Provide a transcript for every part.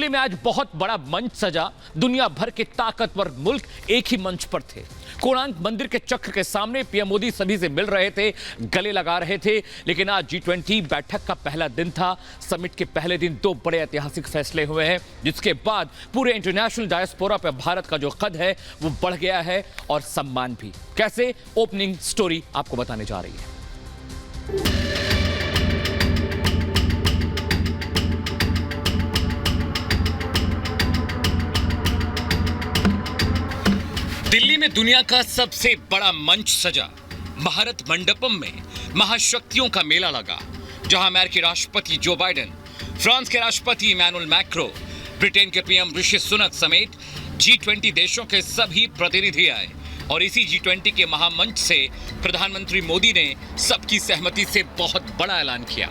दिल्ली में आज बहुत बड़ा मंच सजा। दुनिया भर के ताकतवर मुल्क एक ही मंच पर थे। कोणार्क मंदिर के चक्र के सामने पीएम मोदी सभी से मिल रहे थे, गले लगा रहे थे। लेकिन आज G20 बैठक का पहला दिन था। समिट के पहले दिन दो बड़े ऐतिहासिक फैसले हुए हैं, जिसके बाद पूरे इंटरनेशनल डायस्पोरा पर भारत का जो कद है वो बढ़ गया है और सम्मान भी। कैसे, ओपनिंग स्टोरी आपको बताने जा रही है। दिल्ली में दुनिया का सबसे बड़ा मंच सजा। भारत मंडपम में महाशक्तियों का मेला लगा, जहां अमेरिकी राष्ट्रपति जो बाइडेन, फ्रांस के राष्ट्रपति इमैनुअल मैक्रो, ब्रिटेन के पीएम ऋषि सुनक समेत G20 देशों के सभी प्रतिनिधि आए। और इसी G20 के महामंच से प्रधानमंत्री मोदी ने सबकी सहमति से बहुत बड़ा ऐलान किया।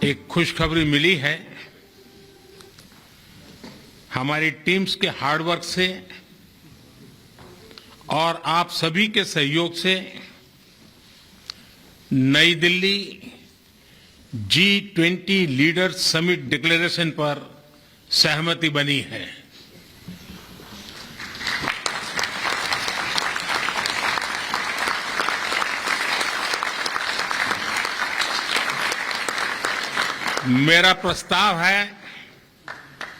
एक खुशखबरी मिली है। हमारी टीम्स के हार्डवर्क से और आप सभी के सहयोग से नई Delhi G20 leaders summit declaration पर सहमति बनी है। मेरा प्रस्ताव है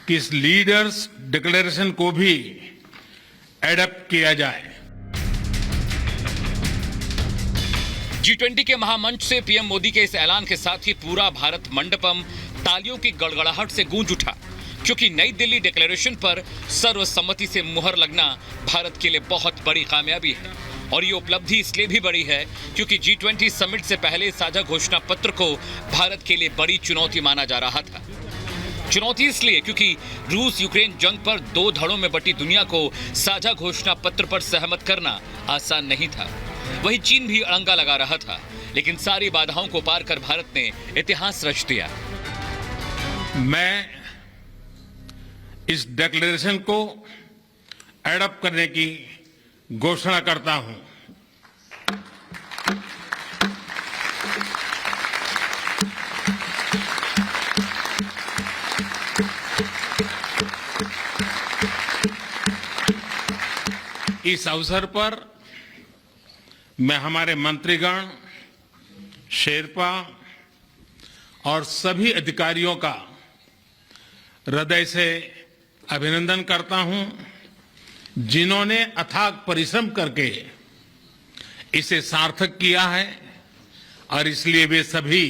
कि इस लीडर्स डिक्लेरेशन को भी एडॉप्ट किया जाए। G20 के महामंच से पीएम मोदी के इस ऐलान के साथ ही पूरा भारत मंडपम तालियों की गड़गड़ाहट से गूंज उठा, क्योंकि नई दिल्ली डिक्लेरेशन पर सर्वसम्मति से मुहर लगना भारत के लिए बहुत बड़ी कामयाबी है। और ये उपलब्धि इसलिए भी बड़ी है क्योंकि G20 समिट से पहले साझा घोषणा पत्र को भारत के लिए बड़ी चुनौती माना जा रहा था। चुनौती इसलिए क्योंकि रूस यूक्रेन जंग पर दो धड़ों में बटी दुनिया को साझा घोषणा पत्र पर सहमत करना आसान नहीं था। वहीं चीन भी अड़ंगा लगा रहा था, लेकिन सारी बाधाओं को पार कर भारत ने इतिहास रच दिया। मैं इस डिक्लेरेशन को एडॉप्ट करने की घोषणा करता हूं। इस अवसर पर मैं हमारे मंत्रीगण, शेरपा और सभी अधिकारियों का हृदय से अभिनंदन करता हूं, जिन्होंने अथाक परिश्रम करके इसे सार्थक किया है और इसलिए वे सभी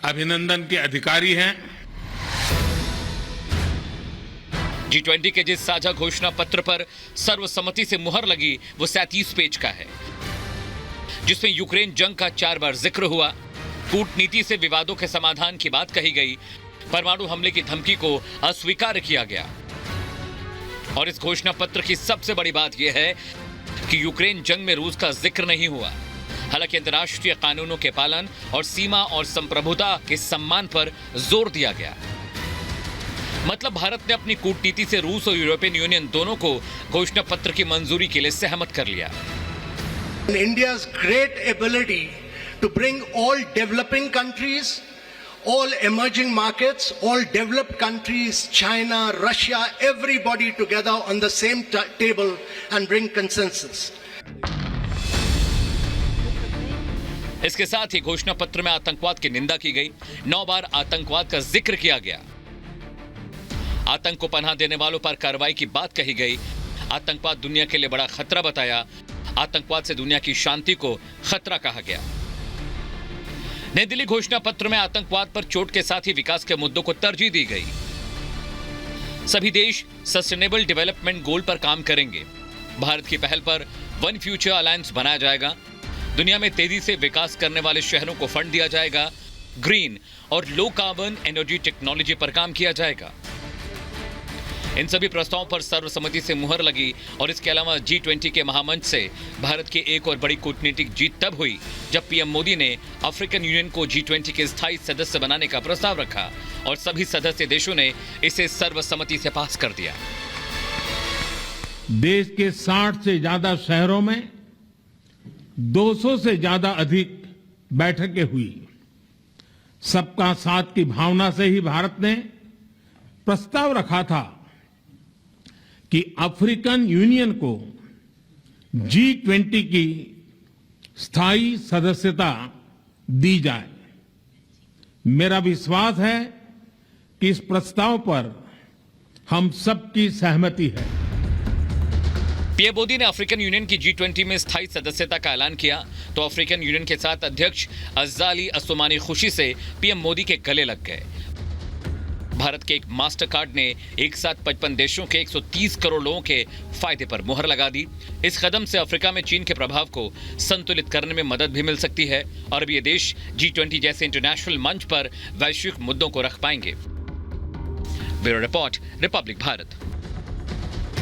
अभिनंदन के अधिकारी हैं। G20 के जिस साझा घोषणा पत्र पर सर्वसम्मति से मुहर लगी वो 37 पेज का है, जिसमें यूक्रेन जंग का 4 बार जिक्र हुआ, कूटनीति से विवादों के समाधान की बात कही गई, परमाणु हमले की धमकी को अस्वीकार किया गया। और इस घोषणा पत्र की सबसे बड़ी बात यह है कि यूक्रेन जंग में रूस का जिक्र नहीं हुआ। हालांकि अंतर्राष्ट्रीय कानूनों के पालन और सीमा और संप्रभुता के सम्मान पर जोर दिया गया। मतलब भारत ने अपनी कूटनीति से रूस और यूरोपियन यूनियन दोनों को घोषणा पत्र की मंजूरी के लिए सहमत कर लिया। India's great ability to bring all developing countries, all emerging markets, all developed countries, China, Russia, everybody together on the same table and bring consensus. इसके साथ ही घोषणा पत्र में आतंकवाद की निंदा की गई। 9 बार आतंकवाद का जिक्र किया गया। आतंक को पनाह देने वालों पर कार्रवाई की बात कही गई। आतंकवाद दुनिया के लिए बड़ा खतरा बताया। आतंकवाद से दुनिया की शांति को खतरा कहा गया। नई दिल्ली घोषणा पत्र में आतंकवाद पर चोट के साथ ही विकास के मुद्दों को तरजीह दी गई। सभी देश सस्टेनेबल डेवलपमेंट गोल पर काम करेंगे। भारत की पहल पर वन फ्यूचर अलायंस बनाया जाएगा। दुनिया में तेजी से विकास करने वाले शहरों को फंड दिया जाएगा। ग्रीन और लो कार्बन एनर्जी टेक्नोलॉजी पर काम किया जाएगा। इन सभी प्रस्तावों पर सर्वसम्मति से मुहर लगी। और इसके अलावा G20 के महामंच से भारत की एक और बड़ी कूटनीतिक जीत तब हुई जब पीएम मोदी ने अफ्रीकन यूनियन को G20 के स्थायी सदस्य बनाने का प्रस्ताव रखा और सभी सदस्य देशों ने इसे सर्वसम्मति से पास कर दिया। देश के 60 से ज्यादा शहरों में 200 से ज्यादा अधिक बैठकें हुई। सबका साथ की भावना से ही भारत ने प्रस्ताव रखा था कि अफ्रीकन यूनियन को G20 की स्थायी सदस्यता दी जाए। मेरा विश्वास है कि इस प्रस्ताव पर हम सबकी सहमति है। पीएम मोदी ने अफ्रीकन यूनियन की G20 में स्थायी सदस्यता का ऐलान किया तो अफ्रीकन यूनियन के साथ अध्यक्ष अज़ाली अस्सोमानी खुशी से पीएम मोदी के गले लग गए। भारत के एक मास्टर कार्ड ने एक साथ 55 देशों के 130 करोड़ लोगों के फायदे पर मुहर लगा दी। इस कदम से अफ्रीका में चीन के प्रभाव को संतुलित करने में मदद भी मिल सकती है और अब ये देश G20 जैसे इंटरनेशनल मंच पर वैश्विक मुद्दों को रख पाएंगे। Bureau report, Republic Bharat.